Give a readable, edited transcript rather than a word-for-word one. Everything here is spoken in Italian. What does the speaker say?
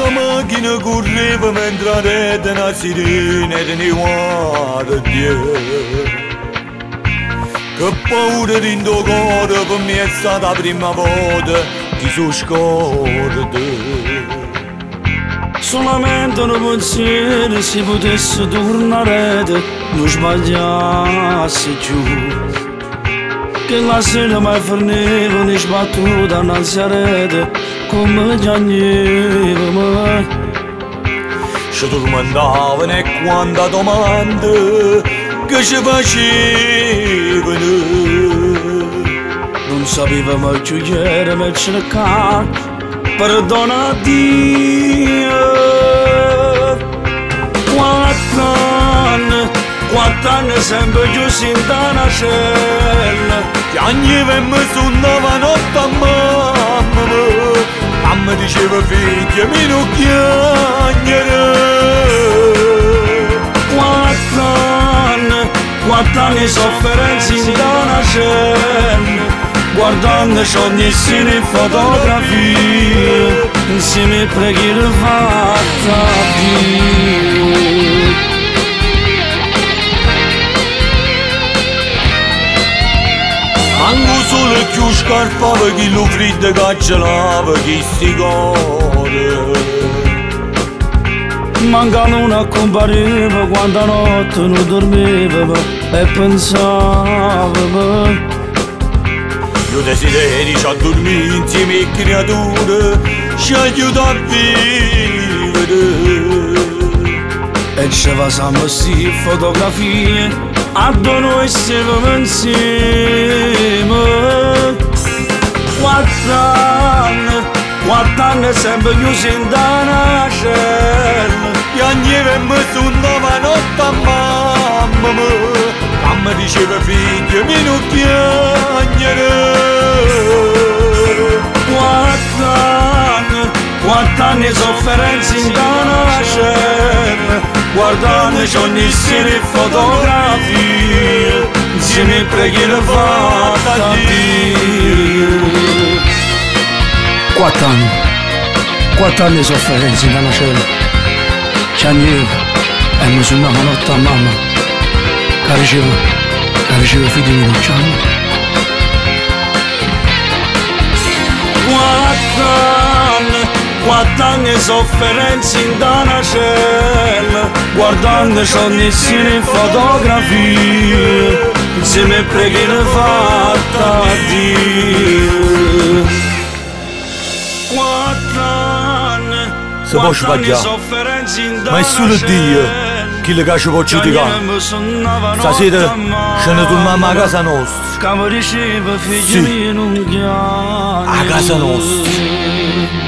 la macchina correva mentre la rete una sirena e ne guarda che paura dentro cuore per me è stata la prima volta che so scorda. Solamente un pensiero se potesse tornare, non sbagliassi più. Che la sera mai forniva ne sbattuta innanzi a rete come piangeva. Ci tormentavano e quanta domanda che ci facevano. Non sapeva mai più chi era mai cercare perdono a Dio. 4 anni sempre chiusi in una cella. Piangeva e mi suonava notte a mamma. Mamma diceva figlio mi non piangere. 4 anni sofferenza in una cella, guardandoci ogni sera in fotografia, insieme preghiere fatte a Dio. Manco solo più scarpava chi lo freddo cacciava chi sti cuore. Manca non accompariva quando notte non dormiva e pensava. Io desideri ci a dormire insieme alle creature, ci aiuta a vivere. E ci facciamo sti fotografie, a noi stiamo insieme. 4 anni sempre chiusi in una cella. Piangeva e mi suonava notte a mamma. Mamma diceva figlio mi non piangere. 4 anni sofferenza in una cella, guardandoci ogni sera in fotografie, insieme preghiere fatte a Dio. 4 anni sofferenza in una cella. Piangeva e mi suonava notte a mamma, che diceva figlio mi non piangere. 4 anni sofferenza in una cella, guardandoci ogni sera in fotografie, insieme preghiere fatte a Dio. 4 anni, se può sbagliare, ma è solo Dio che le ci può giudicare. Stasera ce ne torniamo a casa nostra. Sì, a casa nostra.